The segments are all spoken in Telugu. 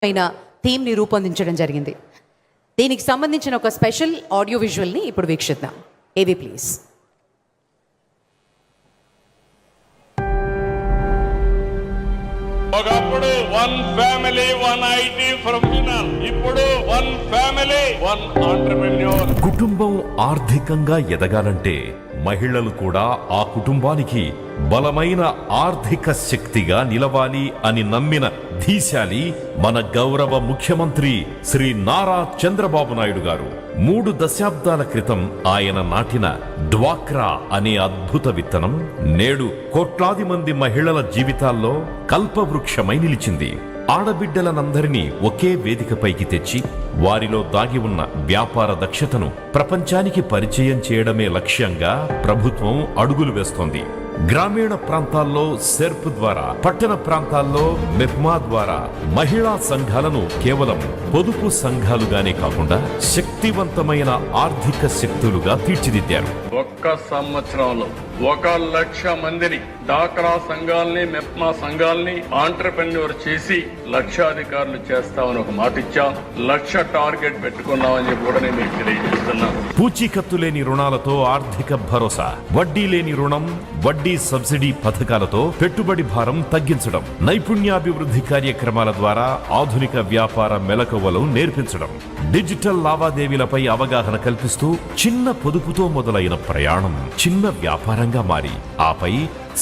అయిన థీమ్ని రూపొందించడం జరిగింది. దీనికి సంబంధించిన ఒక స్పెషల్ ఆడియో విజువల్ని ఇప్పుడు వీక్షిద్దాం. ఏవి ప్లీజ్. ఒకప్పుడు one family one IT professional, ఇప్పుడు వన్ ఫ్యామిలీ వన్ ఆంటర్‌ప్రెన్యూర్. కుటుంబం ఆర్థికంగా ఎదగాలంటే మహిళలు కూడా ఆ కుటుంబానికి బలమైన ఆర్థిక శక్తిగా నిలవాలి అని నమ్మిన ధీశాలి మన గౌరవ ముఖ్యమంత్రి శ్రీ నారా చంద్రబాబు నాయుడు గారు. 3 దశాబ్దాల క్రితం ఆయన నాటిన డ్వాక్రా అనే అద్భుత విత్తనం నేడు కోట్లాది మంది మహిళల జీవితాల్లో కల్పవృక్షమై నిలిచింది. ఆడబిడ్డలనందరినీ ఒకే వేదికపైకి తెచ్చి వారిలో దాగి ఉన్న వ్యాపార దక్షతను ప్రపంచానికి పరిచయం చేయడమే లక్ష్యంగా ప్రభుత్వం అడుగులు వేస్తోంది. గ్రామీణ ప్రాంతాల్లో సెర్ప్ ద్వారా, పట్టణ ప్రాంతాల్లో మెప్మా ద్వారా మహిళా సంఘాలను కేవలం పొదుపు సంఘాలుగానే కాకుండా శక్తివంతమైన ఆర్థిక శక్తులుగా తీర్చిదిద్దారు. ఒక్క సంవత్సరంలో 1,00,000 మందిని డాక్రా సంఘాలని, మెప్మా సంఘాలని ఆంటర్‌ప్రెన్యూర్ చేసి లక్షాధికారులు చేస్తామని ఒక మాట ఇచ్చాం. 1,00,000 టార్గెట్ పెట్టుకున్నామని చెప్పి కూడా నేను మీకు తెలియజేస్తున్నాను. పూచీకత్తు లేని రుణాలతో ఆర్థిక భరోసా, వడ్డీ లేని రుణం, వడ్డీ సబ్సిడీ పథకాలతో పెట్టుబడి భారం తగ్గించడం, నైపుణ్యాభివృద్ధి కార్యక్రమాల ద్వారా ఆధునిక వ్యాపార మెలకువలు నేర్పించడం, డిజిటల్ లావాదేవీలపై అవగాహన కల్పిస్తూ చిన్న పొదుపుతో మొదలైన ప్రయాణం చిన్న వ్యాపారంగా మారి ఆపై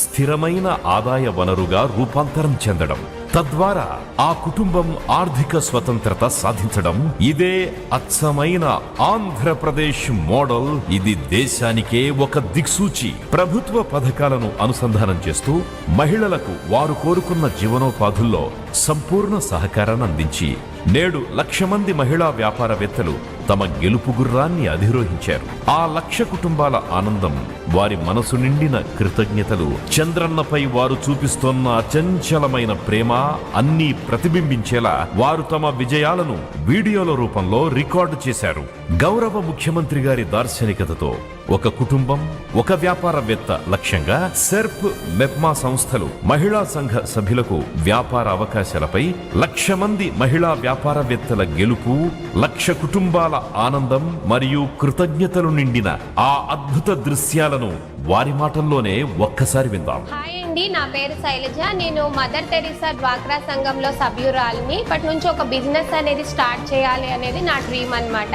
స్థిరమైన ఆదాయ వనరుగా రూపాంతరం చెందడం, తద్వారా ఆ కుటుంబం ఆర్థిక స్వతంత్రత సాధించడం. ఇదే అచ్చమైన ఆంధ్రప్రదేశ్ మోడల్. ఇది దేశానికే ఒక దిక్సూచి. ప్రభుత్వ పథకాలను అనుసంధానం చేస్తూ మహిళలకు వారు కోరుకున్న జీవనోపాధుల్లో సంపూర్ణ సహకారాన్ని అందించి నేడు 1,00,000 మంది మహిళా వ్యాపారవేత్తలు తమ గెలుపు గుర్రాన్ని అధిరోహించారు. ఆ 1,00,000 కుటుంబాల ఆనందం, వారి మనసు నిండిన కృతజ్ఞతలు, చంద్రన్నపై వారు చూపిస్తున్న అచంచలమైన ప్రేమ అన్నీ ప్రతిబింబించేలా వారు తమ విజయాలను వీడియోల రూపంలో రికార్డు చేశారు. గౌరవ ముఖ్యమంత్రి గారి దార్శనికతతో ఒక కుటుంబం, ఒక వ్యాపారవేత్త లక్ష్యంగా సెర్ప్, మెప్మా సంస్థలు మహిళా సంఘ సభ్యులకు వ్యాపార అవకాశాలపై 1,00,000 మంది మహిళా వ్యాపారవేత్తల గెలుపు, 1,00,000 కుటుంబాల ఆనందం మరియు కృతజ్ఞతలు నిండిన ఆ అద్భుత దృశ్యాలను వారి మాటల్లోనే ఒక్కసారి విందాం. హాయ్ అండి, నా పేరు శైలజ. నేను మదర్ తెరీసా డ్వాక్రా సంఘంలో సభ్యురాలిని. ఇప్పటి నుంచి ఒక బిజినెస్ అనేది స్టార్ట్ చేయాలి అనేది నా డ్రీమ్ అన్నమాట.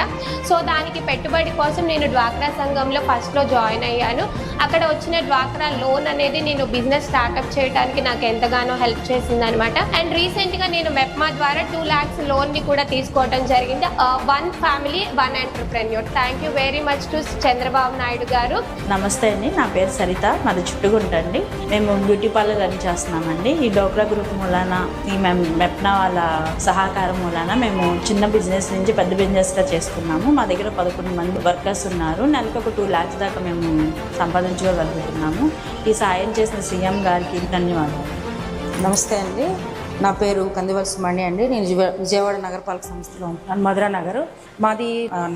సో దానికి పెట్టుబడి కోసం నేను డ్వాక్రా సంఘంలో ఫస్ట్లో జాయిన్ అయ్యాను. అక్కడ వచ్చిన డ్వాక్రా లోన్ అనేది నేను బిజినెస్ స్టార్ట్అప్ చేయడానికి నాకు ఎంతగానో హెల్ప్ చేసింది అనమాట. అండ్ రీసెంట్గా నేను మెప్మా ద్వారా 2 lakhs లోన్ని కూడా తీసుకోవడం జరిగింది. One family one entrepreneur. Thank you very much to Chandrababu Naidu గారు. నమస్తే అండి, నా పేరు సరిత, మాది చుట్టుగుంట అండి. మేము బ్యూటీ పార్లర్ రన్ చేస్తున్నామండి. ఈ డోక్రా గ్రూప్ మూలాన, ఈ మెప్నా వాళ్ళ సహకారం మూలాన మేము చిన్న బిజినెస్ నుంచి పెద్ద బిజినెస్గా చేసుకున్నాము. మా దగ్గర 11 మంది వర్కర్స్ ఉన్నారు. నెలకు ఒక 2 lakhs దాకా మేము సంపాదించుకోగలుగుతున్నాము. ఈ సాయం చేసిన సీఎం గారికి ధన్యవాదాలు. నమస్తే అండి, నా పేరు కందివలస సుమణి అండి. నేను విజయవాడ నగరపాలక సంస్థలో ఉంటాను, మధురా నగర్. మాది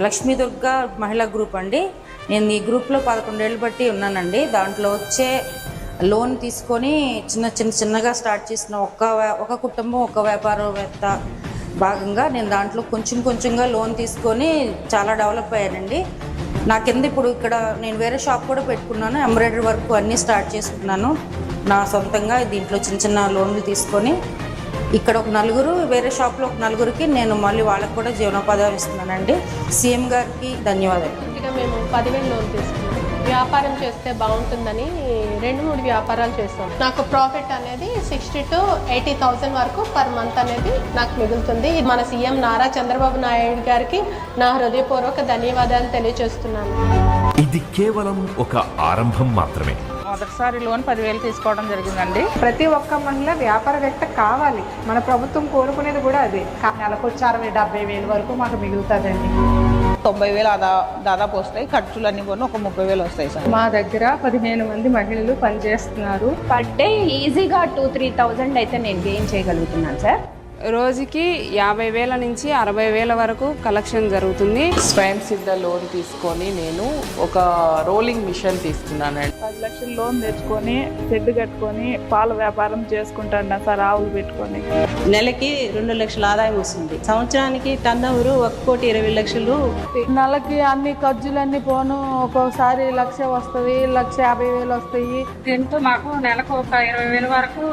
లక్ష్మీ దుర్గా మహిళా గ్రూప్ అండి. నేను ఈ గ్రూప్లో 11 ఏళ్ళు బట్టి ఉన్నానండి. దాంట్లో వచ్చే లోన్ తీసుకొని చిన్నగా స్టార్ట్ చేసిన ఒక కుటుంబం, ఒక వ్యాపారవేత్త భాగంగా నేను దాంట్లో కొంచెంగా లోన్ తీసుకొని చాలా డెవలప్ అయ్యానండి. నా కింద ఇప్పుడు ఇక్కడ నేను వేరే షాప్ కూడా పెట్టుకున్నాను. ఎంబ్రాయిడరీ వర్క్ అన్నీ స్టార్ట్ చేసుకున్నాను నా సొంతంగా. దీంట్లో చిన్న లోన్లు తీసుకొని ఇక్కడ ఒక 4, వేరే షాప్లో ఒక 4కి నేను మళ్ళీ వాళ్ళకి కూడా జీవనోపాధి ఇస్తున్నానండి. సీఎం గారికి ధన్యవాదాలు. ఇంకా మేము 10,000 లోన్ తీసుకున్నాం. వ్యాపారం చేస్తే బాగుంటుందని 2-3 వ్యాపారాలు చేస్తాం. నాకు ప్రాఫిట్ అనేది 60,000 to 80,000 వరకు పర్ మంత్ అనేది నాకు మిగులుతుంది. మన సీఎం నారా చంద్రబాబు నాయుడు గారికి నా హృదయపూర్వక ధన్యవాదాలు తెలియజేస్తున్నాను. ఇది కేవలం ఒక ఆరంభం మాత్రమే. మొదటిసారి లోన్ 10,000 తీసుకోవడం జరిగిందండి. ప్రతి ఒక్క మహిళ వ్యాపారవేత్త కావాలి. మన ప్రభుత్వం కోరుకునేది కూడా అదే. నెలకు 60,000-70,000 వరకు మాకు మిగులుతుందండి. 90,000 దాదాపు వస్తాయి. ఖర్చులన్నీ కూడా ఒక 30,000 వస్తాయి సార్. మా దగ్గర 15 మంది మహిళలు పనిచేస్తున్నారు. పర్ డే ఈజీగా 2-3,000 అయితే నేను గెయిన్ చేయగలుగుతున్నాను సార్. రోజుకి 50,000 నుంచి 60,000 వరకు కలెక్షన్ జరుగుతుంది. స్వయం సిద్ధ లోన్ తీసుకొని నేను ఒక రోలింగ్ మిషన్ తీసుకున్నానండి. 10 లక్షలు లోన్ తెచ్చుకొని షెడ్ కట్టుకొని పాల వ్యాపారం చేసుకుంటాను సార్, ఆవులు పెట్టుకొని. నెలకి 2 లక్షల ఆదాయం వస్తుంది. సంవత్సరానికి టర్నోవర్ 1,20,00,000. నెలకి అన్ని ఖర్చులన్నీ పోను, ఒక్కొక్కసారి 1,00,000 వస్తుంది, 1,50,000 వస్తాయి. దీంతో మాకు నెలకు ఒక 20,000 వరకు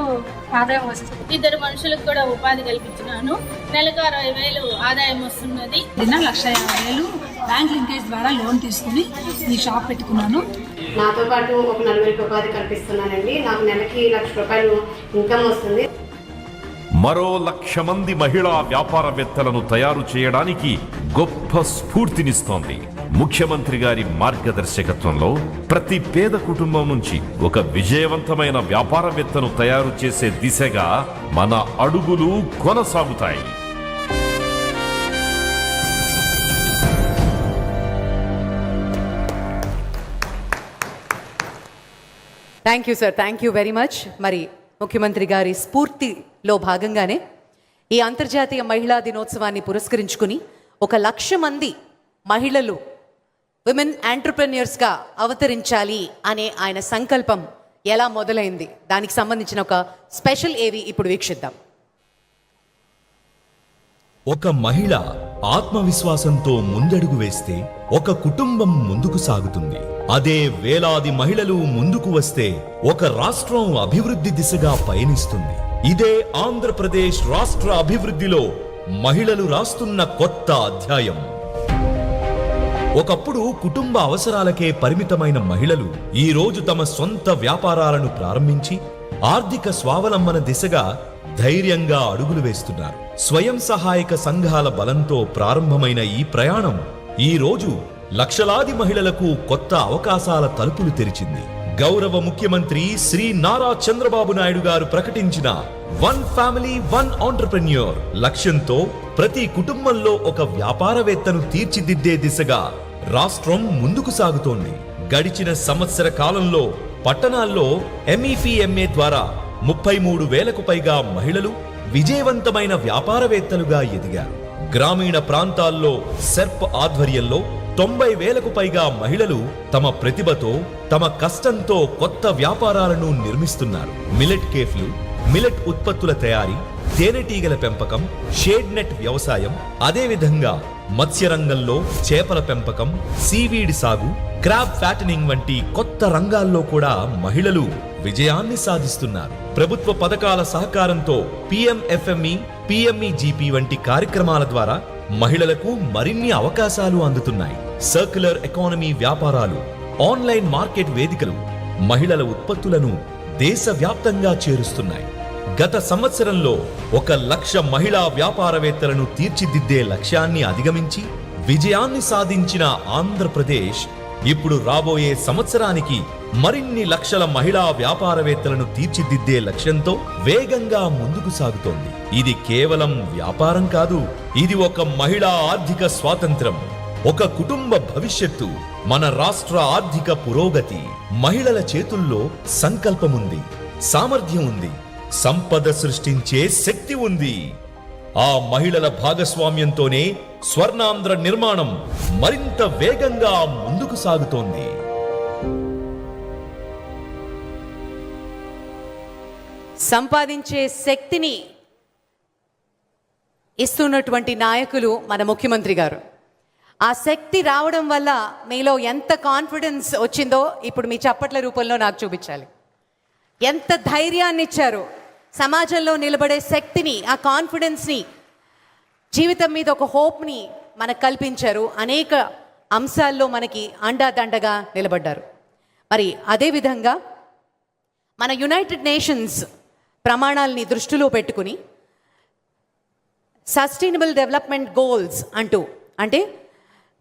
ఆదాయం వస్తుంది. 2 మనుషులకు కూడా ఉపాధి కల్పించినాను. నెలకు 60,000 ఆదాయం వస్తున్నది. 1,50,000 బ్యాంక్ లింకేజ్ ద్వారా లోన్ తీసుకుని ఈ షాప్ పెట్టుకున్నాను. నాతో పాటు ఒక 40 ఉపాధి కల్పిస్తున్నానండి. నాకు నెలకి 1,00,000 రూపాయలు ఇన్కమ్ వస్తుంది. మరో 1,00,000 మంది మహిళా వ్యాపారవేత్తలను తయారు చేయడానికి గొప్ప స్ఫూర్తినిస్తోంది. ముఖ్యమంత్రి గారి మార్గదర్శకత్వంలో ప్రతి పేద కుటుంబం నుంచి ఒక విజయవంతమైన వ్యాపారవేత్తను తయారు చేసే దిశగా మన అడుగులు కొనసాగుతాయి. Thank you sir, thank you very much. మరి ముఖ్యమంత్రి గారి స్ఫూర్తిలో భాగంగానే ఈ అంతర్జాతీయ మహిళా దినోత్సవాన్ని పురస్కరించుకుని 1,00,000 మంది మహిళలు విమెన్ ఎంటర్‌ప్రెన్యూర్స్గా అవతరించాలి అనే ఆయన సంకల్పం ఎలా మొదలైంది, దానికి సంబంధించిన ఒక స్పెషల్ ఏవి ఇప్పుడు వీక్షిద్దాం. ఒక మహిళ ఆత్మవిశ్వాసంతో ముందడుగు వేస్తే ఒక కుటుంబం ముందుకు సాగుతుంది. అదే వేలాది మహిళలు ముందుకు వస్తే ఒక రాష్ట్రం అభివృద్ధి దిశగా పయనిస్తుంది. ఇదే ఆంధ్రప్రదేశ్ రాష్ట్ర అభివృద్ధిలో మహిళలు రాస్తున్న కొత్త అధ్యాయం. ఒకప్పుడు కుటుంబ అవసరాలకే పరిమితమైన మహిళలు ఈ రోజు తమ సొంత వ్యాపారాలను ప్రారంభించి ఆర్థిక స్వావలంబన దిశగా ధైర్యంగా అడుగులు వేస్తున్నారు. స్వయం సహాయక సంఘాల బలంతో ప్రారంభమైన ఈ ప్రయాణం ఈ రోజు లక్షలాది మహిళలకు కొత్త అవకాశాల తలుపులు తెరిచింది. గౌరవ ముఖ్యమంత్రి శ్రీ నారా చంద్రబాబు నాయుడు గారు ప్రకటించిన 1 ఫ్యామిలీ 1 ఎంటర్‌ప్రెన్యూర్ లక్ష్యంతో ప్రతి కుటుంబంలో ఒక వ్యాపారవేత్తను తీర్చిదిద్దే దిశగా రాష్ట్రం ముందుకు సాగుతోంది. గడిచిన సంవత్సర కాలంలో పట్టణాల్లో MEPMA ద్వారా 33,000కు పైగా మహిళలు విజయవంతమైన వ్యాపారవేత్తలుగా ఎదిగారు. గ్రామీణ ప్రాంతాల్లో సెర్ప్ ఆధ్వర్యంలో 90,000కు పైగా మహిళలు తమ ప్రతిభతో, తమ కష్టంతో కొత్త వ్యాపారాలను నిర్మిస్తున్నారు. మిలెట్ కేఫ్లు, మిలెట్ ఉత్పత్తుల తయారీ, తేనెటీగల పెంపకం, షేడ్ నెట్ వ్యవసాయం, అదేవిధంగా మత్స్యరంగంలో చేపల పెంపకం, సీవీడ్ సాగు, క్రాబ్ ఫ్యాటనింగ్ వంటి కొత్త రంగాల్లో కూడా మహిళలు విజయాన్ని సాధిస్తున్నారు. ప్రభుత్వ పథకాల సహకారంతో PMFME, PMEGP వంటి కార్యక్రమాల ద్వారా మహిళలకు మరిన్ని అవకాశాలు అందుతున్నాయి. సర్క్యులర్ ఎకానమీ వ్యాపారాలు, ఆన్లైన్ మార్కెట్ వేదికలు మహిళల ఉత్పత్తులను దేశవ్యాప్తంగా చేరుస్తున్నాయి. గత సంవత్సరంలో 1,00,000 మహిళా వ్యాపారవేత్తలను తీర్చిదిద్దే లక్ష్యాన్ని అధిగమించి విజయాన్ని సాధించిన ఆంధ్రప్రదేశ్ ఇప్పుడు రాబోయే సంవత్సరానికి మరిన్ని లక్షల మహిళా వ్యాపారవేత్తలను తీర్చిదిద్దే లక్ష్యంతో వేగంగా ముందుకు సాగుతోంది. ఇది కేవలం వ్యాపారం కాదు, ఇది ఒక మహిళా ఆర్థిక స్వాతంత్రం, ఒక కుటుంబ భవిష్యత్తు, మన రాష్ట్ర ఆర్థిక పురోగతి. మహిళల చేతుల్లో సంకల్పముంది, సామర్థ్యం ఉంది, సంపద సృష్టించే శక్తి ఉంది. ఆ మహిళల భాగస్వామ్యంతోనే స్వర్ణాంధ్ర నిర్మాణం మరింత వేగంగా ముందుకు సాగుతోంది. సంపాదించే శక్తిని ఇస్తున్నటువంటి నాయకులు మన ముఖ్యమంత్రి గారు. ఆ శక్తి రావడం వల్ల మీలో ఎంత కాన్ఫిడెన్స్ వచ్చిందో ఇప్పుడు మీ చప్పట్ల రూపంలో నాకు చూపించాలి. ఎంత ధైర్యాన్ని ఇచ్చారు, సమాజంలో నిలబడే శక్తిని, ఆ కాన్ఫిడెన్స్ని, జీవితం మీద ఒక హోప్ని మనకు కల్పించారు. అనేక అంశాల్లో మనకి అండాదండగా నిలబడ్డారు. మరి అదేవిధంగా మన యునైటెడ్ నేషన్స్ ప్రమాణాలని దృష్టిలో పెట్టుకుని సస్టైనబుల్ డెవలప్మెంట్ గోల్స్ అంటే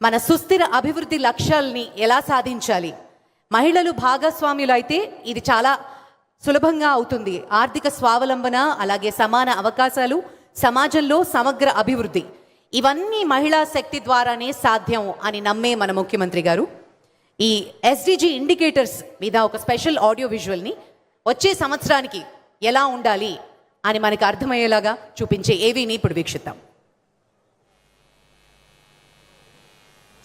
మన సుస్థిర అభివృద్ధి లక్ష్యాలని ఎలా సాధించాలి, మహిళలు భాగస్వాములు అయితే ఇది చాలా సులభంగా అవుతుంది. ఆర్థిక స్వావలంబన, అలాగే సమాన అవకాశాలు, సమాజంలో సమగ్ర అభివృద్ధి, ఇవన్నీ మహిళా శక్తి ద్వారానే సాధ్యం అని నమ్మే మన ముఖ్యమంత్రి గారు ఈ SDG ఇండికేటర్స్ మీద ఒక స్పెషల్ ఆడియో విజువల్ని వచ్చే సంవత్సరానికి ఎలా ఉండాలి, అని మనకు అర్థమయ్యేలాగా చూపించే ఏవీని ఇప్పుడు వీక్షిద్దాం.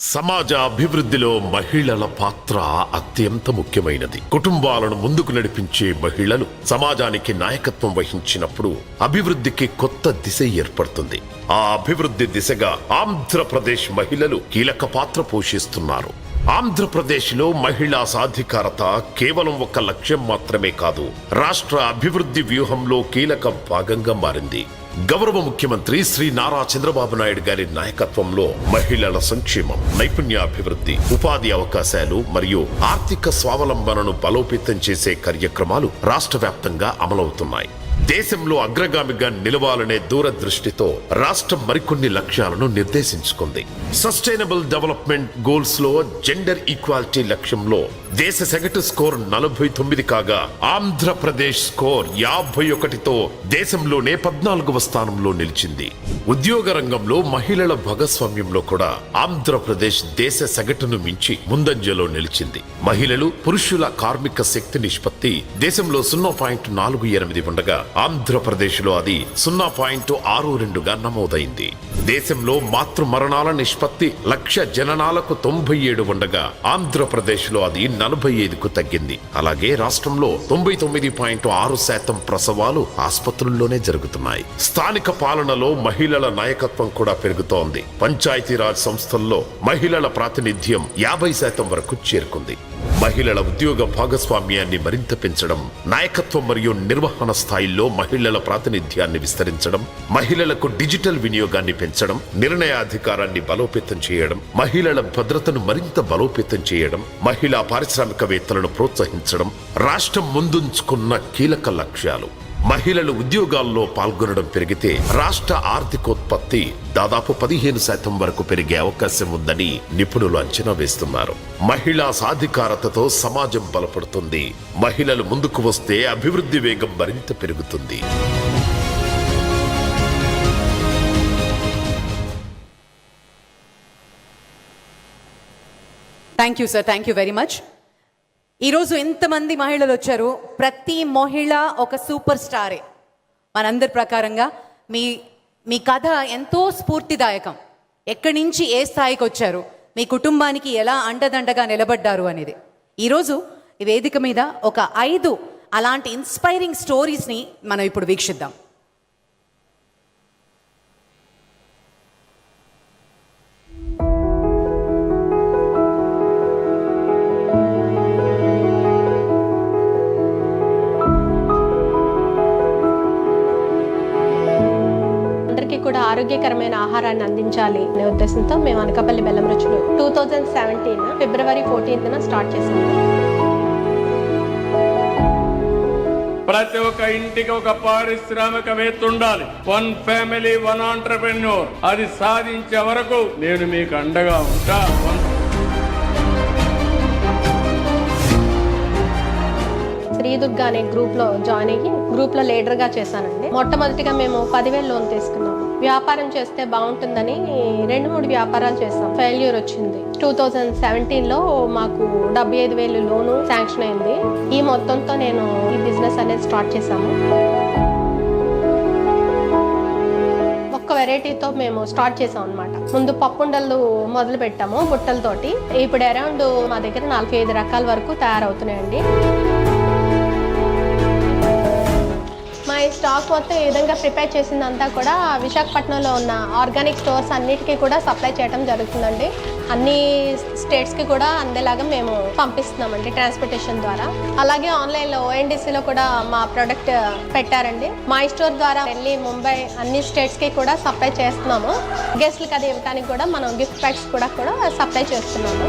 సమాజ అభివృద్ధిలో మహిళల పాత్ర అత్యంత ముఖ్యమైనది. కుటుంబాలను ముందుకు నడిపించే మహిళలు సమాజానికి నాయకత్వం వహించినప్పుడు అభివృద్ధికి కొత్త దిశ ఏర్పడుతుంది. ఆ అభివృద్ధి దిశగా ఆంధ్రప్రదేశ్ మహిళలు కీలక పాత్ర పోషిస్తున్నారు. ఆంధ్రప్రదేశ్లో మహిళా సాధికారత కేవలం ఒక లక్ష్యం మాత్రమే కాదు, రాష్ట్ర అభివృద్ధి వ్యూహంలో కీలక భాగంగా మారింది. గౌరవ ముఖ్యమంత్రి శ్రీ నారా చంద్రబాబు నాయుడు గారి నాయకత్వంలో మహిళల సంక్షేమం, నైపుణ్యాభివృద్ధి, ఉపాధి అవకాశాలు మరియు ఆర్థిక స్వావలంబనను బలోపేతం చేసే కార్యక్రమాలు రాష్ట్ర వ్యాప్తంగా అమలవుతున్నాయి. దేశంలో అగ్రగామిగా నిలవాలనే దూరదృష్టితో రాష్ట్రం మరికొన్ని లక్ష్యాలను నిర్దేశించుకుంది. సస్టైనబుల్ డెవలప్మెంట్ గోల్స్ లో జెండర్ ఈక్వాలిటీ లక్ష్యంలో దేశ సగటు స్కోర్ 49 కాగా ఆంధ్రప్రదేశ్ స్కోర్ 51తో దేశంలోనే 14వ స్థానంలో నిలిచింది. ఉద్యోగ రంగంలో మహిళల భాగస్వామ్యంలో కూడా ఆంధ్రప్రదేశ్ దేశ సగటును మించి ముందంజలో నిలిచింది. మహిళలు పురుషుల కార్మిక శక్తి నిష్పత్తి దేశంలో 0.48 ఉండగా ఆంధ్రప్రదేశ్లో అది 0.62గా నమోదైంది. దేశంలో మాతృ మరణాల నిష్పత్తి 1,00,000 జననాలకు 97 ఉండగా ఆంధ్రప్రదేశ్లో అది 45కు తగ్గింది. అలాగే రాష్ట్రంలో 99.6% ప్రసవాలు ఆసుపత్రుల్లోనే జరుగుతున్నాయి. స్థానిక పాలనలో మహిళల నాయకత్వం కూడా పెరుగుతోంది. పంచాయతీరాజ్ సంస్థల్లో మహిళల ప్రాతినిధ్యం 50% వరకు చేరుకుంది. మహిళల ఉద్యోగ భాగస్వామ్యాన్ని మరింత పెంచడం, నాయకత్వం మరియు నిర్వహణ స్థాయిల్లో మహిళల ప్రాతినిధ్యాన్ని విస్తరించడం, మహిళలకు డిజిటల్ వినియోగాన్ని పెంచడం, నిర్ణయాధికారాన్ని బలోపేతం చేయడం, మహిళల భద్రతను మరింత బలోపేతం చేయడం, మహిళా పారిశ్రామికవేత్తలను ప్రోత్సహించడం రాష్ట్రం ముందుంచుకున్న కీలక లక్ష్యాలు. మహిళలు ఉద్యోగాల్లో పాల్గొనడం పెరిగితే రాష్ట్ర ఆర్థికోత్పత్తి దాదాపు 15% వరకు పెరిగే అవకాశం ఉందని నిపుణులు అంచనా వేస్తున్నారు. మహిళా సాధికారతతో సమాజం బలపడుతుంది. మహిళలు ముందుకు వస్తే అభివృద్ధి వేగం మరింత పెరుగుతుంది. Thank you sir, thank you very much. ఈరోజు ఎంతమంది మహిళలు వచ్చారు, ప్రతి మహిళ ఒక సూపర్ స్టారే. మనందరి ప్రకారంగా మీ కథ ఎంతో స్ఫూర్తిదాయకం. ఎక్కడి నుంచి ఏ స్థాయికి వచ్చారు, మీ కుటుంబానికి ఎలా అండదండగా నిలబడ్డారు అనేది. ఈరోజు ఈ వేదిక మీద ఒక 5 అలాంటి ఇన్స్పైరింగ్ స్టోరీస్ని మనం ఇప్పుడు వీక్షిద్దాం. కూడా ఆరోగ్యకరమైన ఆహారాన్ని అందించాలి అనే ఉద్దేశంతో మేము అనకాపల్లి బెల్లం రుచులు 2017 ఫిబ్రవరి 14న స్టార్ట్ చేసాము. ప్రతి ఒక్క ఇంటికి ఒక పారిశ్రామికవేత్త ఉండాలి. 1 ఫ్యామిలీ 1 ఆంటర్‌ప్రెన్యూర్. అది సాధించే వరకు నేను మీకు అండగా ఉంటా. శ్రీదుర్గ అనే గ్రూప్ లో జాయిన్ అయ్యి గ్రూప్ లో లీడర్ గా చేశానండి. మొట్టమొదటిగా మేము 10,000 లోన్ తీసుకున్నాము. వ్యాపారం చేస్తే బాగుంటుందని 2-3 వ్యాపారాలు చేసాం. ఫెయిల్యూర్ వచ్చింది. 2017లో మాకు 75,000 లోను శాంక్షన్ అయింది. ఈ మొత్తంతో నేను ఈ బిజినెస్ అనేది స్టార్ట్ చేశాము. ఒక్క వెరైటీతో మేము స్టార్ట్ చేసాం అనమాట. ముందు పప్పుండలు మొదలు పెట్టాము బుట్టలతోటి. ఇప్పుడు అరౌండ్ మా దగ్గర 45 రకాల వరకు తయారవుతున్నాయండి. మా స్టాక్ మొత్తం ఈ విధంగా ప్రిపేర్ చేసిందంతా కూడా విశాఖపట్నంలో ఉన్న ఆర్గానిక్ స్టోర్స్ అన్నిటికీ కూడా సప్లై చేయడం జరుగుతుందండి. అన్ని స్టేట్స్కి కూడా అందేలాగా మేము పంపిస్తున్నామండి ట్రాన్స్పోర్టేషన్ ద్వారా. అలాగే ఆన్లైన్లో ONDCలో కూడా మా ప్రోడక్ట్ పెట్టారండి. మై స్టోర్ ద్వారా ఢిల్లీ, ముంబై అన్ని స్టేట్స్కి కూడా సప్లై చేస్తున్నాము. గెస్ట్లకి అది ఇవ్వడానికి కూడా మనం గిఫ్ట్ ప్యాక్స్ కూడా సప్లై చేస్తున్నాము.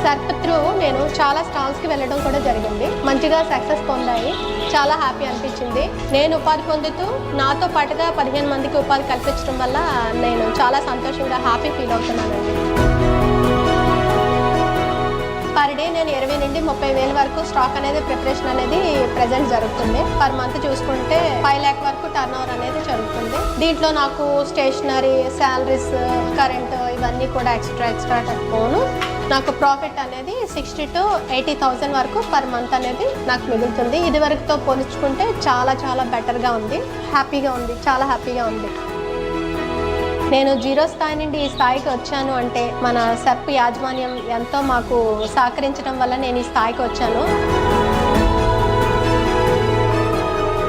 సర్పత్రు నేను చాలా స్టాల్స్కి వెళ్ళడం కూడా జరిగింది. మంచిగా సక్సెస్ పొందాయి. చాలా హ్యాపీ అనిపించింది. నేను ఉపాధి పొందుతూ నాతో పాటుగా 15 మందికి ఉపాధి కల్పించడం వల్ల నేను చాలా సంతోషంగా హ్యాపీ ఫీల్ అవుతున్నానండి. పర్ డే నేను 20 నుండి 30,000 వరకు స్టాక్ అనేది ప్రిపరేషన్ అనేది ప్రెజెంట్ జరుగుతుంది. పర్ మంత్ చూసుకుంటే 5 lakh వరకు టర్న్ ఓవర్ అనేది జరుగుతుంది. దీంట్లో నాకు స్టేషనరీ, శాలరీస్, కరెంట్ ఇవన్నీ కూడా ఎక్స్ట్రా పోను నాకు ప్రాఫిట్ అనేది 60 to 80,000 వరకు పర్ మంత్ అనేది నాకు మిగులుతుంది. ఇది వరకుతో పోల్చుకుంటే చాలా చాలా బెటర్గా ఉంది, హ్యాపీగా ఉంది, చాలా హ్యాపీగా ఉంది. నేను 0 స్థాయి నుండి ఈ స్థాయికి వచ్చాను అంటే మన సెర్ప్ యాజమాన్యం ఎంతో మాకు సహకరించడం వల్ల నేను ఈ స్థాయికి వచ్చాను.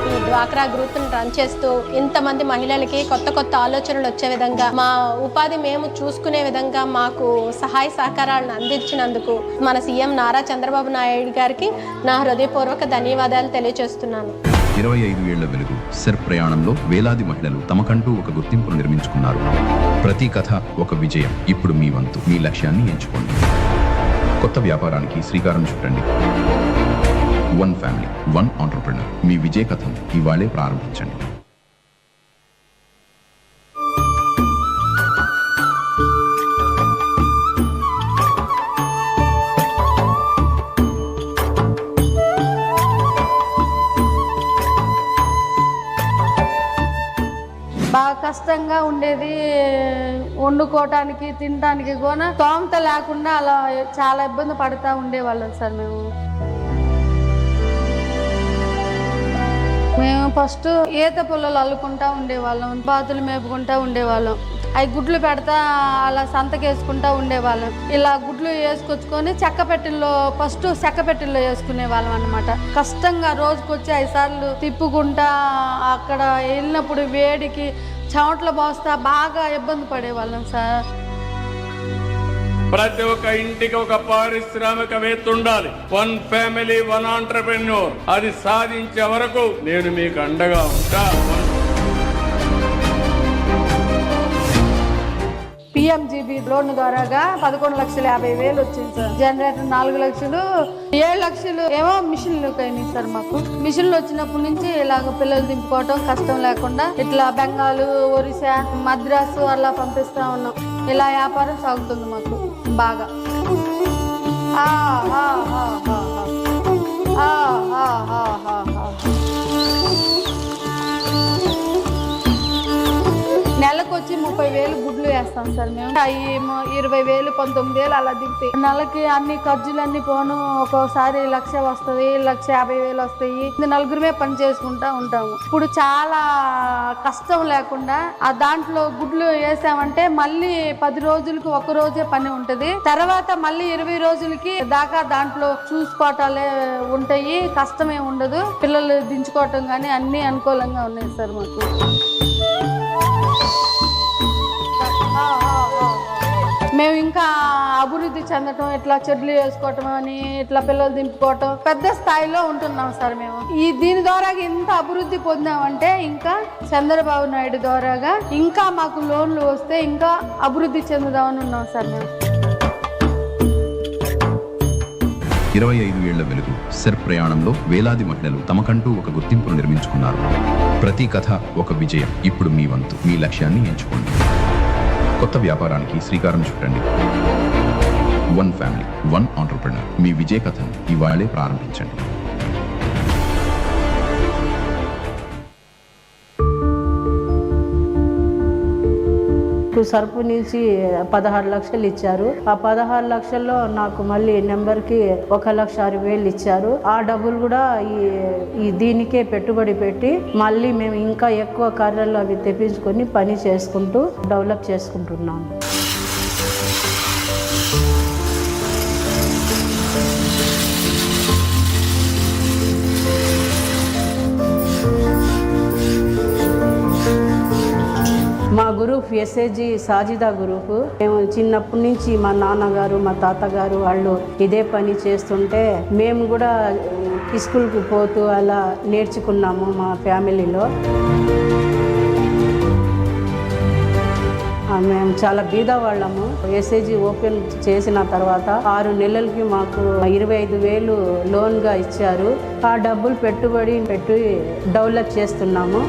ఈ డ్వాక్రా గ్రూప్ని రన్ చేస్తూ ఇంతమంది మహిళలకి కొత్త కొత్త ఆలోచనలు వచ్చే విధంగా, మా ఉపాధి మేము చూసుకునే విధంగా మాకు సహాయ సహకారాలను అందించినందుకు మన సీఎం నారా చంద్రబాబు నాయుడు గారికి నా హృదయపూర్వక ధన్యవాదాలు తెలియజేస్తున్నాను. 25 ఏళ్ల వెలుగు సెర్ప్ ప్రయాణంలో వేలాది మహిళలు తమకంటూ ఒక గుర్తింపును నిర్మించుకున్నారు. ప్రతి కథ ఒక విజయం. ఇప్పుడు మీ వంతు. మీ లక్ష్యాన్ని ఎంచుకోండి. కొత్త వ్యాపారానికి శ్రీకారం చుట్టండి. One family, one entrepreneur. మీ విజయ కథను ఇవాళే ప్రారంభించండి. బాగా కష్టంగా ఉండేది, వండుకోవటానికి తినడానికి కూడా స్తోమత లేకుండా అలా చాలా ఇబ్బంది పడుతూ ఉండేవాళ్ళం సార్. మేము ఫస్ట్ ఈత పుల్లలు అల్లుకుంటా ఉండేవాళ్ళం, బాతులు మేపుకుంటా ఉండేవాళ్ళం. అవి గుడ్లు పెడతా అలా సంతకేసుకుంటా ఉండేవాళ్ళం. ఇలా గుడ్లు వేసుకొచ్చుకొని చెక్కపెట్టెల్లో ఫస్ట్ చెక్కపెట్టెల్లో వేసుకునే వాళ్ళం అనమాట. కష్టంగా రోజుకొచ్చి 5 సార్లు తిప్పుకుంటా అక్కడ వెళ్ళినప్పుడు వేడికి చెమటలు పోస్తా బాగా ఇబ్బంది పడేవాళ్ళం సార్. ప్రతి ఒక్క ఇంటికి ఒక పారిశ్రామికవేత్త ఉండాలి. One family, one entrepreneur. అది సాధించే వరకు నేను మీకు అండగా ఉంటా. PMGB లోన్ ద్వారాగా 11,50,000 వచ్చింది సార్. జనరేటర్ 4 లక్షలు, 7 లక్షలు ఏమో మిషన్లు అయినాయి సార్. మాకు మిషన్లు వచ్చినప్పటి నుంచి ఇలాగ పిల్లలు దింపుకోవటం కష్టం లేకుండా ఇట్లా బెంగాలు, ఒరిస్సా, మద్రాసు అలా పంపిస్తా ఉన్నాం. ఇలా వ్యాపారం సాగుతుంది మాకు బాగా. నెలకు వచ్చి 30,000 గుడ్లు వేస్తాం సార్ మేము. 20,000, 19,000 అలా దిగుతాయి. నెలకి అన్ని ఖర్చులన్నీ పోను. ఒక్కోసారి 1,00,000 వస్తుంది, 1,50,000 వస్తాయి. నలుగురమే పని చేసుకుంటా ఉంటాము. ఇప్పుడు చాలా కష్టం లేకుండా ఆ దాంట్లో గుడ్లు వేసామంటే మళ్ళీ 10 రోజులకి ఒక రోజే పని ఉంటుంది. తర్వాత మళ్ళీ 20 రోజులకి దాకా దాంట్లో చూసుకోవటాలే ఉంటాయి. కష్టమే ఉండదు. పిల్లలు దించుకోవటం కానీ అన్ని అనుకూలంగా ఉన్నాయి సార్ మాకు. మేము ఇంకా అభివృద్ధి చెందటం, ఇట్లా చెట్లు వేసుకోవటం అని, ఇట్లా పిల్లలు దింపుకోవటం పెద్ద స్థాయిలో ఉంటున్నాం సార్ మేము. దీని ద్వారా ఇంత అభివృద్ధి పొందామంటే ఇంకా చంద్రబాబు నాయుడు ద్వారాగా ఇంకా మాకు లోన్లు వస్తే ఇంకా అభివృద్ధి చెందుదామని ఉన్నాం సార్ మేము. 25 ఏళ్ల వెలుగు సెర్ప్ ప్రయాణంలో వేలాది మహిళలు తమకంటూ ఒక గుర్తింపును నిర్మించుకున్నారు. ప్రతి కథ ఒక విజయం. ఇప్పుడు మీ వంతు. మీ లక్ష్యాన్ని ఎంచుకోండి. కొత్త వ్యాపారానికి శ్రీకారం చుట్టండి. One family, one entrepreneur. మీ విజయ కథను ఇవాళే ప్రారంభించండి. సర్పు నుంచి 16 లక్షలు ఇచ్చారు. ఆ 16 లక్షల్లో నాకు మళ్ళీ నెంబర్కి 1,06,000 ఇచ్చారు. ఆ డబ్బులు కూడా ఈ దీనికే పెట్టుబడి పెట్టి మళ్ళీ మేము ఇంకా ఎక్కువ కర్రలు అవి తెప్పించుకొని పని చేసుకుంటూ డెవలప్ చేసుకుంటున్నాము. మా గ్రూప్ SAG సాజిదా గ్రూప్. మేము చిన్నప్పటి నుంచి మా నాన్నగారు, మా తాతగారు వాళ్ళు ఇదే పని చేస్తుంటే మేము కూడా స్కూల్కి పోతూ అలా నేర్చుకున్నాము మా ఫ్యామిలీలో. మేము చాలా బీదవాళ్ళము. SAG ఓపెన్ చేసిన తర్వాత 6 నెలలకి మాకు 25,000 లోన్గా ఇచ్చారు. ఆ డబ్బులు పెట్టుబడి పెట్టి డెవలప్ చేస్తున్నాము.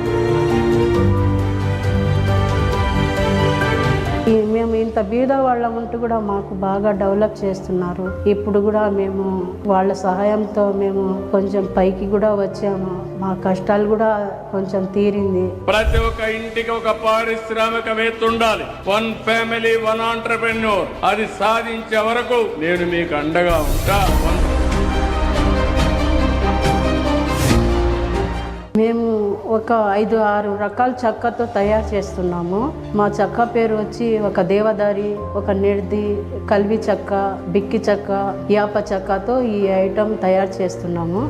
మేము ఇంత ఇంత బీద వాళ్ళ ఉంటూ కూడా మాకు బాగా డెవలప్ చేస్తున్నారు. ఇప్పుడు కూడా మేము వాళ్ళ సహాయంతో మేము కొంచెం పైకి కూడా వచ్చాము. మా కష్టాలు కూడా కొంచెం తీరింది. ప్రతి ఒక్క ఇంటికి ఒక పారిశ్రామికవేత్త ఉండాలి. 1 ఫ్యామిలీ 1 ఆంటర్‌ప్రెన్యూర్. అది సాధించే వరకు నేను మీకు అండగా ఉంటా. మేము ఒక 5-6 రకాల చెక్కతో తయారు చేస్తున్నాము. మా చెక్క పేరు వచ్చి ఒక దేవదారి, ఒక నిర్ది, కల్వి చెక్క, బిక్కి చెక్క, యాప చెక్కతో ఈ ఐటెం తయారు చేస్తున్నాము.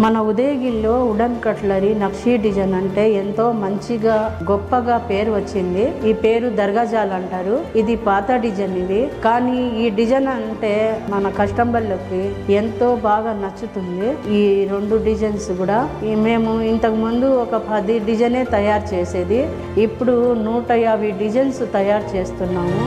మన ఉదయగిరిలో వుడన్ కట్లరీ నక్షీ డిజైన్ అంటే ఎంతో మంచిగా గొప్పగా పేరు వచ్చింది. ఈ పేరు దర్గాజాల్ అంటారు. ఇది పాత డిజైన్ ఇది, కానీ ఈ డిజైన్ అంటే మన కస్టమర్లకి ఎంతో బాగా నచ్చుతుంది. ఈ 2 డిజైన్స్ కూడా మేము ఇంతకు ముందు ఒక 10 డిజైనే తయారు చేసేది, ఇప్పుడు 150 డిజైన్స్ తయారు చేస్తున్నాము.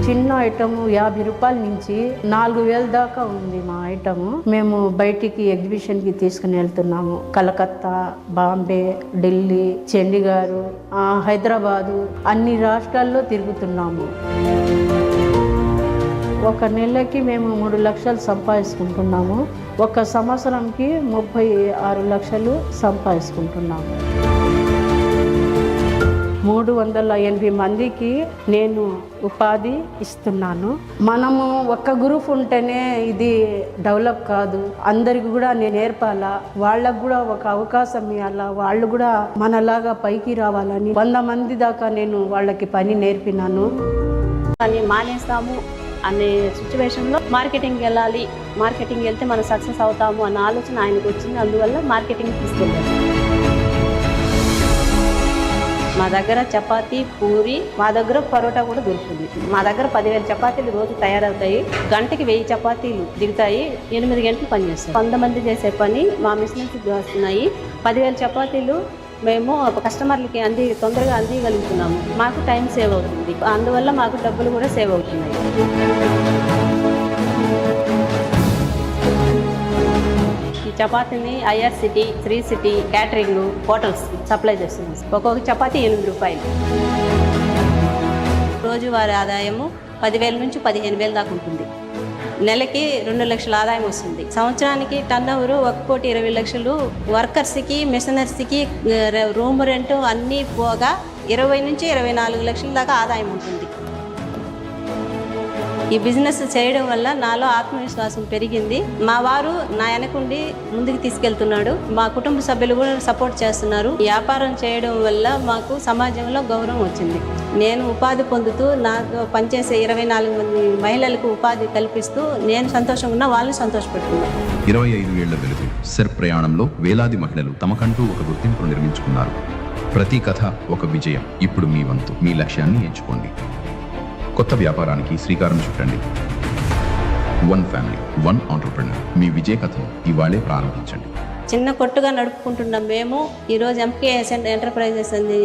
చిన్న ఐటమ్ 50 రూపాయల నుంచి 4000 దాకా ఉంది మా ఐటమ్. మేము బయటికి ఎగ్జిబిషన్కి తీసుకుని వెళ్తున్నాము. కలకత్తా, బాంబే, ఢిల్లీ, చండీగఢ్, హైదరాబాదు, అన్ని రాష్ట్రాల్లో తిరుగుతున్నాము. ఒక నెలకి మేము 3 లక్షలు సంపాదించుకుంటున్నాము. ఒక సంవత్సరంకి 36 లక్షలు సంపాదించుకుంటున్నాము. 380 మందికి నేను ఉపాధి ఇస్తున్నాను. మనము ఒక్క గ్రూప్ ఉంటేనే ఇది డెవలప్ కాదు, అందరికి కూడా నేను నేర్పాలా, వాళ్ళకు కూడా ఒక అవకాశం ఇవ్వాలా, వాళ్ళు కూడా మనలాగా పైకి రావాలని 100 మంది దాకా నేను వాళ్ళకి పని నేర్పినాను. అని మానేస్తాము అనే సిచ్యువేషన్లో మార్కెటింగ్ వెళ్ళాలి, మార్కెటింగ్ వెళ్తే మనం సక్సెస్ అవుతాము అన్న ఆలోచన ఆయనకు వచ్చింది. అందువల్ల మార్కెటింగ్ తీసుకెళ్ళాలి. మా దగ్గర చపాతీ, పూరి, మా దగ్గర పరోటా కూడా దొరుకుతుంది. మా దగ్గర 10,000 చపాతీలు రోజు తయారవుతాయి. గంటకి 1000 చపాతీలు దిగుతాయి. 8 గంటలు పనిచేస్తాయి. 100 మంది చేసే పని మా మిషన్స్ వస్తున్నాయి. 10,000 చపాతీలు మేము కస్టమర్లకి తొందరగా అందియగలుగుతున్నాము. మాకు టైం సేవ్ అవుతుంది. అందువల్ల మాకు డబ్బులు కూడా సేవ్ అవుతున్నాయి. ఈ చపాతీని IRCT, Sri City, catering, hotels supply చేస్తుంది. ఒక్కొక్క చపాతీ 8 రూపాయలు. రోజువారీ ఆదాయము 10,000 నుంచి 15,000 దాకా ఉంటుంది. నెలకి 2 లక్షల ఆదాయం వస్తుంది. సంవత్సరానికి టర్నోవర్ 1,20,00,000. వర్కర్స్కి, మిషనరీస్కి, రూమ్ రెంట్ అన్నీ పోగా 20 నుంచి 24 లక్షల దాకా ఆదాయం ఉంటుంది. ఈ బిజినెస్ చేయడం వల్ల నాలో ఆత్మవిశ్వాసం పెరిగింది. మా వారు నా వెనకుండి ముందుకు తీసుకెళ్తున్నాడు. మా కుటుంబ సభ్యులు కూడా సపోర్ట్ చేస్తున్నారు. వ్యాపారం చేయడం వల్ల మాకు సమాజంలో గౌరవం వచ్చింది. నేను ఉపాధి పొందుతూ నాతో పనిచేసే 24 మంది మహిళలకు ఉపాధి కల్పిస్తూ నేను సంతోషంగా ఉన్నా, వాళ్ళని సంతోషపెడుతున్నాను. 25 ఏళ్ల వెలుగు సెర్ ప్రయాణంలో వేలాది మహిళలు తమకంటూ ఒక గుర్తింపును నిర్మించుకున్నారు. ప్రతి కథ ఒక విజయం. ఇప్పుడు మీ వంతు. మీ లక్ష్యాన్ని ఎంచుకోండి. కొత్త వ్యాపారానికి శ్రీకారం చుట్టండి. 1 ఫ్యామిలీ 1 ఆంటర్‌ప్రెన్యూర్. మీ విజయ కథను ఇవాళే ప్రారంభించండి. చిన్న కొట్టుగా నడుపుకుంటున్న మేము ఈరోజు MKS ఎంటర్ప్రైజెస్ అని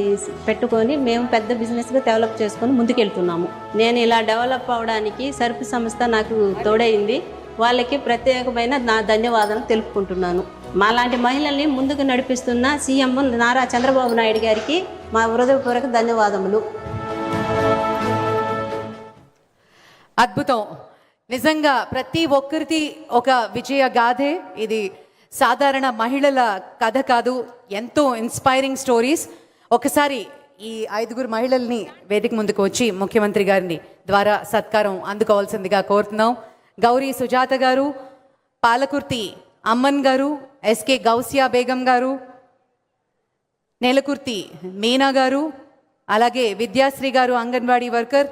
పెట్టుకొని మేము పెద్ద బిజినెస్గా డెవలప్ చేసుకొని ముందుకెళ్తున్నాము. నేను ఇలా డెవలప్ అవడానికి సర్పు సంస్థ నాకు తోడైంది. వాళ్ళకి ప్రత్యేకమైన నా ధన్యవాదాలు తెలుపుకుంటున్నాను. మాలాంటి మహిళల్ని ముందుకు నడిపిస్తున్న సీఎం నారా చంద్రబాబు నాయుడు గారికి మా హృదయపూర్వక ధన్యవాదములు. అద్భుతం. నిజంగా ప్రతి ఒక్కరిది ఒక విజయ గాథే. ఇది సాధారణ మహిళల కథ కాదు, ఎంతో ఇన్స్పైరింగ్ స్టోరీస్. ఒకసారి ఈ 5 మహిళల్ని వేదిక ముందుకు వచ్చి ముఖ్యమంత్రి గారిని ద్వారా సత్కారం అందుకోవాల్సిందిగా కోరుతున్నాం. గౌరీ సుజాత గారు, పాలకుర్తి అమ్మన్ గారు, SK గౌసియా బేగం గారు, నేలకుర్తి మీనా గారు, అలాగే విద్యాశ్రీ గారు అంగన్వాడీ వర్కర్.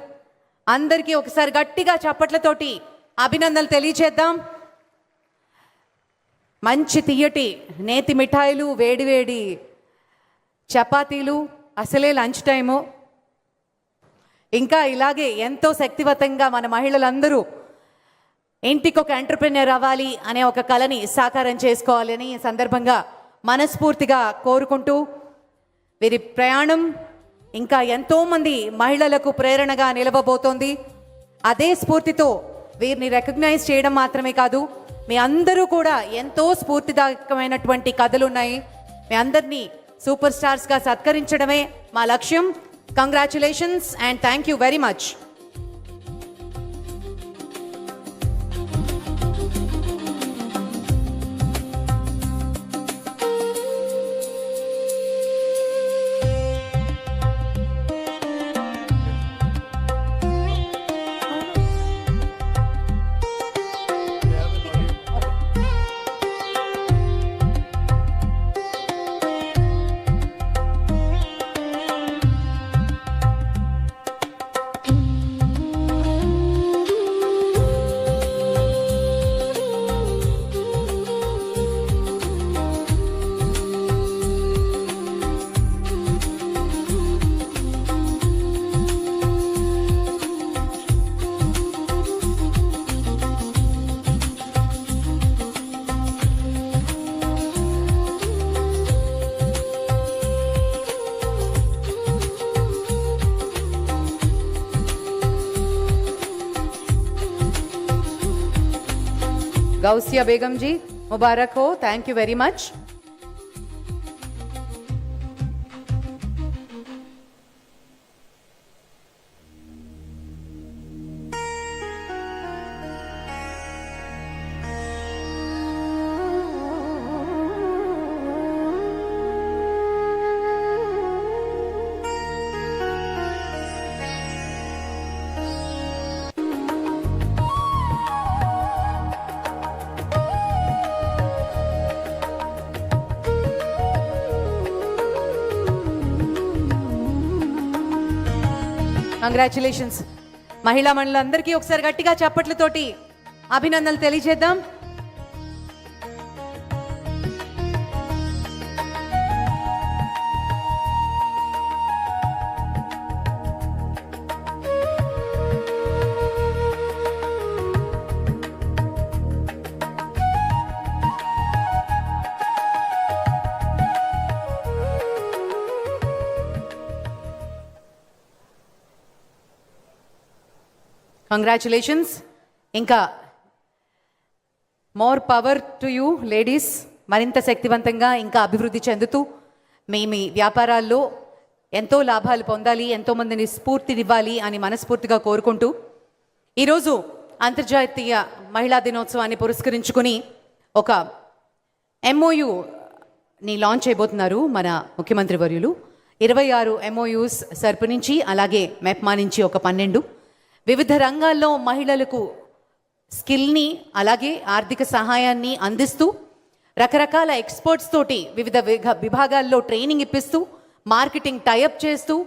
అందరికీ ఒకసారి గట్టిగా చప్పట్లతోటి అభినందనలు తెలియచేద్దాం. మంచి తియ్యటి నేతి మిఠాయిలు, వేడివేడి చపాతీలు, అసలే లంచ్ టైము. ఇంకా ఇలాగే ఎంతో శక్తివంతంగా మన మహిళలందరూ ఇంటికి ఒక ఎంటర్‌ప్రెన్యూర్ అవ్వాలి అనే ఒక కళని సాకారం చేసుకోవాలని ఈ సందర్భంగా మనస్ఫూర్తిగా కోరుకుంటూ, వీరి ప్రయాణం ఇంకా ఎంతోమంది మహిళలకు ప్రేరణగా నిలవబోతోంది. అదే స్ఫూర్తితో వీరిని రికగ్నైజ్ చేయడం మాత్రమే కాదు, మీ అందరూ కూడా ఎంతో స్ఫూర్తిదాయకమైనటువంటి కథలు ఉన్నాయి. మీ అందరినీ సూపర్ స్టార్స్గా సత్కరించడమే మా లక్ష్యం. Congratulations and thank you very much. Gousia Begum ji मुबारक हो. Thank you very much. Congratulations. మహిళా మండలందరికీ ఒకసారి గట్టిగా చప్పట్లతోటి అభినందనలు తెలియజేద్దాం. కంగ్రాచులేషన్స్. ఇంకా more power to you ladies. మరింత శక్తివంతంగా ఇంకా అభివృద్ధి చెందుతూ మీ వ్యాపారాల్లో ఎంతో లాభాలు పొందాలి, ఎంతోమందిని స్ఫూర్తినివ్వాలి అని మనస్ఫూర్తిగా కోరుకుంటూ ఈరోజు అంతర్జాతీయ మహిళా దినోత్సవాన్ని పురస్కరించుకుని ఒక MOUని లాంచ్ చేయబోతున్నారు మన ముఖ్యమంత్రి వర్యులు. 26 MOUs సర్పు నుంచి, అలాగే మెప్మా నుంచి ఒక 12 వివిధ రంగాల్లో మహిళలకు స్కిల్ని అలాగే ఆర్థిక సహాయాన్ని అందిస్తూ రకరకాల ఎక్స్పర్ట్స్ తోటి వివిధ విభాగాల్లో ట్రైనింగ్ ఇప్పిస్తూ మార్కెటింగ్ టైఅప్ చేస్తూ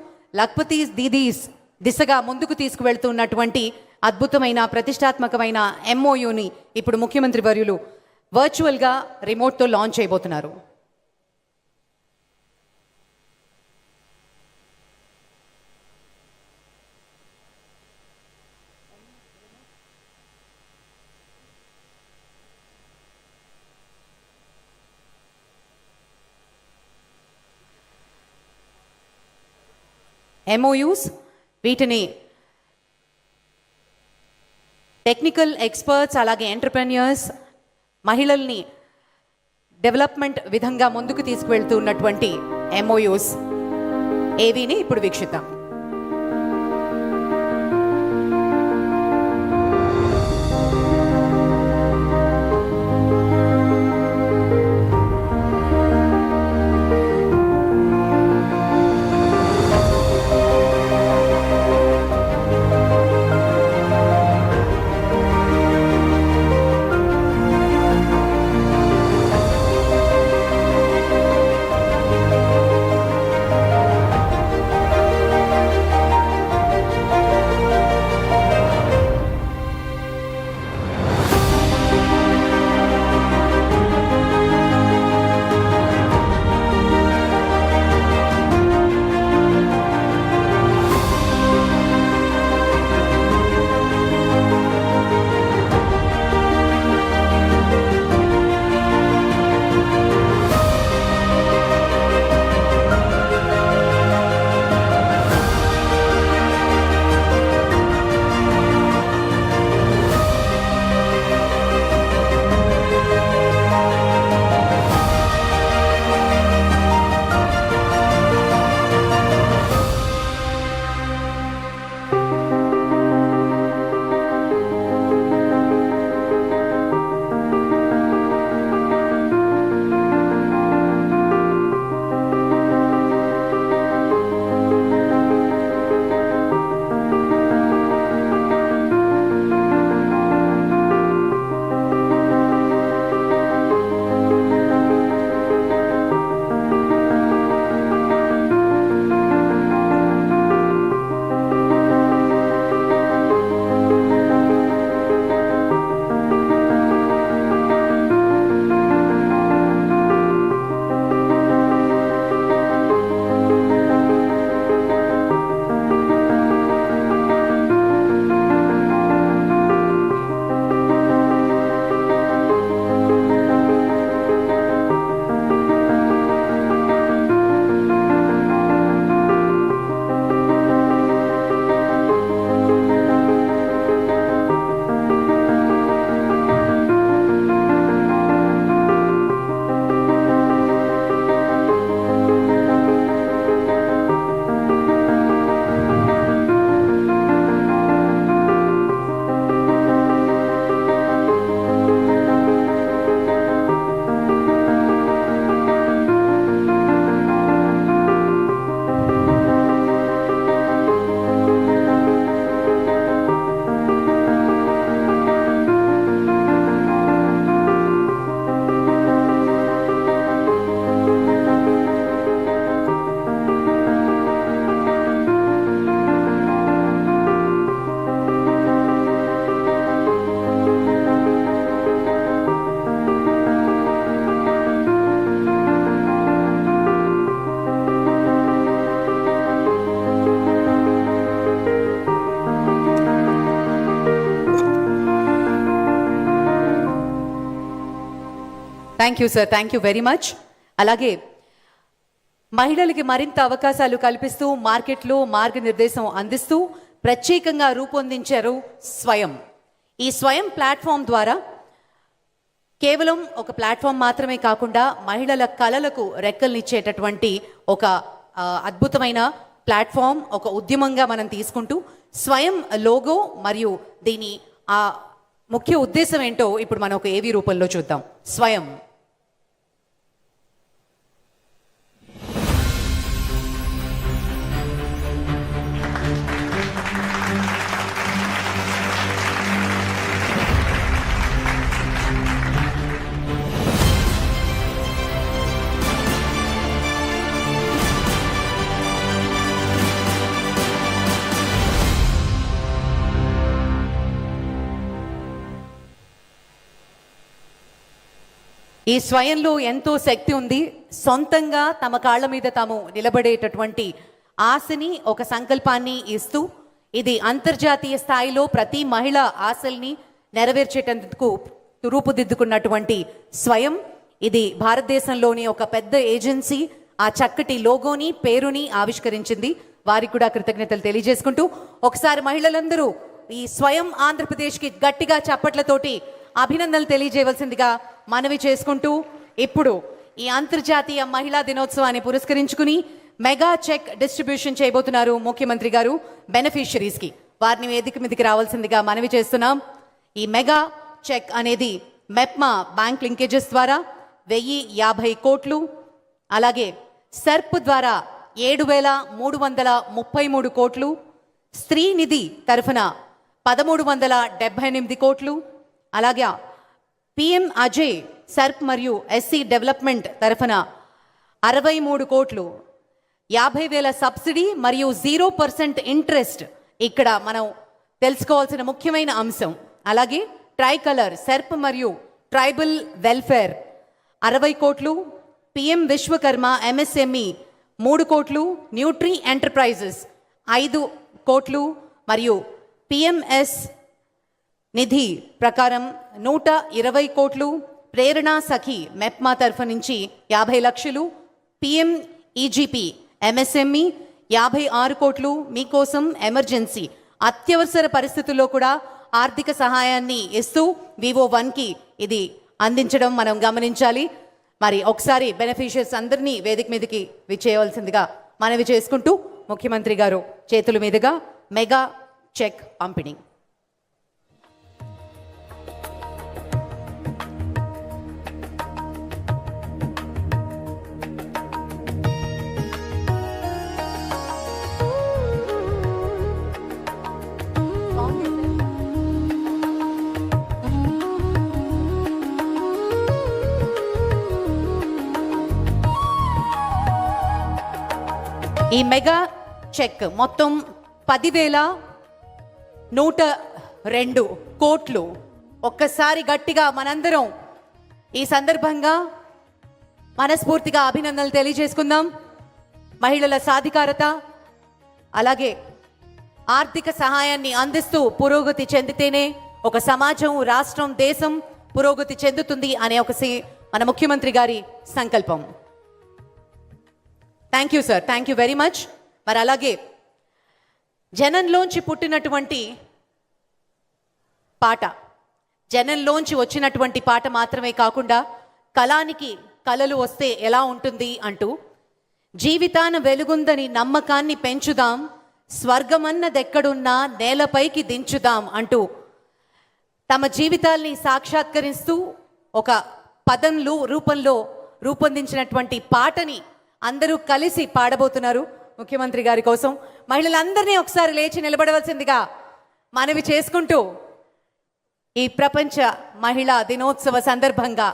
లఖ్పతీస్ దీదీస్ దిశగా ముందుకు తీసుకువెళ్తున్నటువంటి అద్భుతమైన ప్రతిష్టాత్మకమైన MOUని ఇప్పుడు ముఖ్యమంత్రి వర్యులు వర్చువల్గా రిమోట్తో లాంచ్ చేయబోతున్నారు. MOUs వీటిని టెక్నికల్ ఎక్స్పర్ట్స్ అలాగే ఎంటర్ప్రెన్యూర్స్ మహిళల్ని డెవలప్మెంట్ విధంగా ముందుకు తీసుకువెళ్తున్నటువంటి MOUs ఏవిని ఇప్పుడు వీక్షిద్దాం. Thank you sir, thank you very much. అలాగే మహిళలకి మరింత అవకాశాలు కల్పిస్తూ మార్కెట్లో మార్గనిర్దేశం అందిస్తూ ప్రత్యేకంగా రూపొందించారు స్వయం. ఈ స్వయం ప్లాట్ఫామ్ ద్వారా కేవలం ఒక ప్లాట్ఫామ్ మాత్రమే కాకుండా మహిళల కలలకు రెక్కల్నిచ్చేటటువంటి ఒక అద్భుతమైన ప్లాట్ఫామ్, ఒక ఉద్యమంగా మనం తీసుకుంటూ స్వయం లోగో మరియు దీని ఆ ముఖ్య ఉద్దేశం ఏంటో ఇప్పుడు మనం ఒక ఏవి రూపంలో చూద్దాం. స్వయం. ఈ స్వయంలో ఎంతో శక్తి ఉంది. సొంతంగా తమ కాళ్ళ మీద తాము నిలబడేటటువంటి ఆశని, ఒక సంకల్పాన్ని ఇస్తూ ఇది అంతర్జాతీయ స్థాయిలో ప్రతి మహిళ ఆశల్ని నెరవేర్చేటందుకు రూపుదిద్దుకున్నటువంటి స్వయం. ఇది భారతదేశంలోని ఒక పెద్ద ఏజెన్సీ ఆ చక్కటి లోగోని, పేరుని ఆవిష్కరించింది. వారికి కూడా కృతజ్ఞతలు తెలియజేసుకుంటూ ఒకసారి మహిళలందరూ ఈ స్వయం ఆంధ్రప్రదేశ్కి గట్టిగా చప్పట్లతోటి అభినందనలు తెలియజేయవలసిందిగా మనవి చేసుకుంటూ ఇప్పుడు ఈ అంతర్జాతీయ మహిళా దినోత్సవాన్ని పురస్కరించుకుని మెగా చెక్ డిస్ట్రిబ్యూషన్ చేయబోతున్నారు ముఖ్యమంత్రి గారు బెనిఫిషరీస్కి. వారిని వేదిక మీదకి రావాల్సిందిగా మనవి చేస్తున్నాం. ఈ మెగా చెక్ అనేది మెప్మా బ్యాంక్ లింకేజెస్ ద్వారా 1050 కోట్లు, అలాగే సెర్ప్ ద్వారా 7333 కోట్లు, స్త్రీ నిధి తరఫున 1378 కోట్లు, అలాగే పిఎం అజయ్ సర్ప్ మరియు ఎస్సీ డెవలప్మెంట్ తరఫున 63 కోట్లు, 50,000 సబ్సిడీ మరియు 0% ఇంట్రెస్ట్ ఇక్కడ మనం తెలుసుకోవాల్సిన ముఖ్యమైన అంశం. అలాగే ట్రై కలర్ సెర్ప్ మరియు ట్రైబల్ వెల్ఫేర్ 60 కోట్లు, పిఎం విశ్వకర్మ ఎంఎస్ఎంఈ 3 కోట్లు, న్యూట్రీ ఎంటర్ప్రైజెస్ 5 కోట్లు మరియు పిఎంఎస్ నిధి ప్రకారం 120 కోట్లు, ప్రేరణా సఖి మెప్మా తరఫు నుంచి 50 లక్షలు, పిఎం ఈజీపీ ఎంఎస్ఎంఈ 56 కోట్లు మీకోసం ఎమర్జెన్సీ అత్యవసర పరిస్థితుల్లో కూడా ఆర్థిక సహాయాన్ని ఇస్తూ వివో1కి ఇది అందించడం మనం గమనించాలి. మరి ఒకసారి బెనిఫిషియర్స్ అందరినీ వేదిక మీదకి విచ్చేయవలసిందిగా మనవి చేసుకుంటూ ముఖ్యమంత్రి గారు చేతుల మీదుగా మెగా చెక్ పంపిణీ. ఈ మెగా చెక్ మొత్తం 10,102 కోట్లు. ఒక్కసారి గట్టిగా మనందరం ఈ సందర్భంగా మనస్ఫూర్తిగా అభినందనలు తెలియజేసుకుందాం. మహిళల సాధికారత, అలాగే ఆర్థిక సహాయాన్ని అందిస్తూ పురోగతి చెందితేనే ఒక సమాజం, రాష్ట్రం, దేశం పురోగతి చెందుతుంది అనే మన ముఖ్యమంత్రి గారి సంకల్పం. Thank you sir, thank you very much. మరి అలాగే జనంలోంచి పుట్టినటువంటి పాట, జనంలోంచి వచ్చినటువంటి పాట మాత్రమే కాకుండా కళానికి కళలు వస్తే ఎలా ఉంటుంది అంటూ జీవితాన వెలుగుందని నమ్మకాన్ని పెంచుదాం, స్వర్గమన్నదెక్కడున్నా నేలపైకి దించుదాం అంటూ తమ జీవితాల్ని సాక్షాత్కరిస్తూ ఒక పదంలో రూపంలో రూపొందించినటువంటి పాటని అందరూ కలిసి పాడబోతున్నారు ముఖ్యమంత్రి గారి కోసం. మహిళలందరినీ ఒకసారి లేచి నిలబడవలసిందిగా మనవి చేసుకుంటూ ఈ ప్రపంచ మహిళా దినోత్సవ సందర్భంగా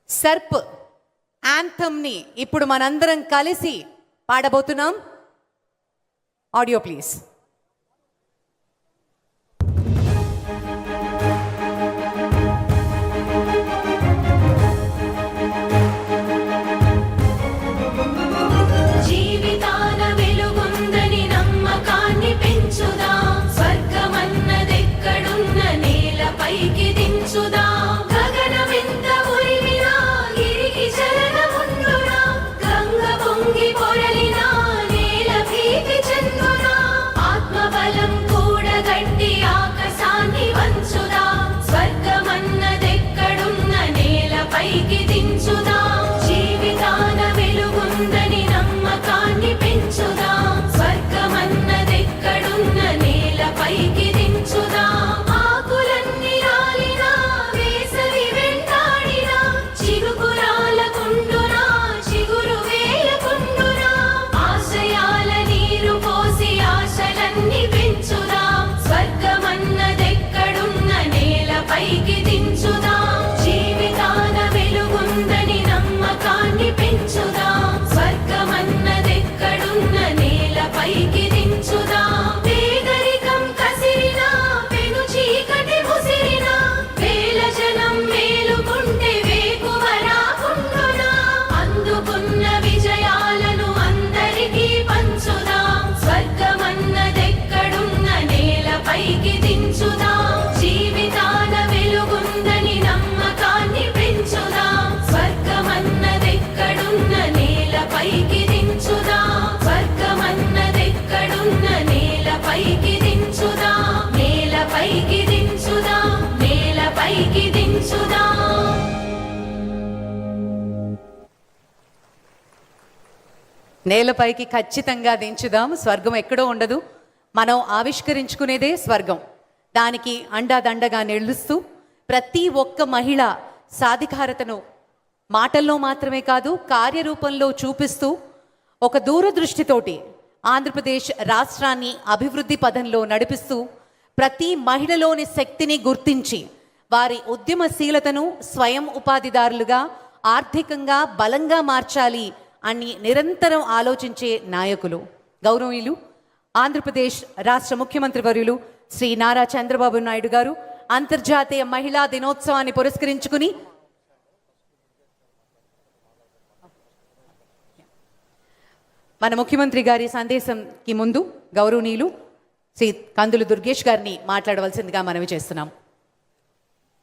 సర్ప్ యాంథమ్ని ఇప్పుడు మనందరం కలిసి పాడబోతున్నాం. Audio please. స్వర్గమన్నదెక్కడున్న నేలపైకి దించుదాం, గగనం నేలపైకి ఖచ్చితంగా దించుదాం. స్వర్గం ఎక్కడో ఉండదు, మనం ఆవిష్కరించుకునేదే స్వర్గం. దానికి అండాదండగా నిలుస్తూ ప్రతి ఒక్క మహిళ సాధికారతను మాటల్లో మాత్రమే కాదు కార్యరూపంలో చూపిస్తూ ఒక దూరదృష్టితోటి ఆంధ్రప్రదేశ్ రాష్ట్రాన్ని అభివృద్ధి పథంలో నడిపిస్తూ ప్రతి మహిళలోని శక్తిని గుర్తించి వారి ఉద్యమశీలతను స్వయం ఉపాధిదారులుగా ఆర్థికంగా బలంగా మార్చాలి అని నిరంతరం ఆలోచించే నాయకులు, గౌరవనీయులు ఆంధ్రప్రదేశ్ రాష్ట్ర ముఖ్యమంత్రి వర్యులు శ్రీ నారా చంద్రబాబు నాయుడు గారు అంతర్జాతీయ మహిళా దినోత్సవాన్ని పురస్కరించుకుని మన ముఖ్యమంత్రి గారి సందేశంకి ముందు గౌరవనీయులు శ్రీ కందులు దుర్గేష్ గారిని మాట్లాడవలసిందిగా మనవి చేస్తున్నాం.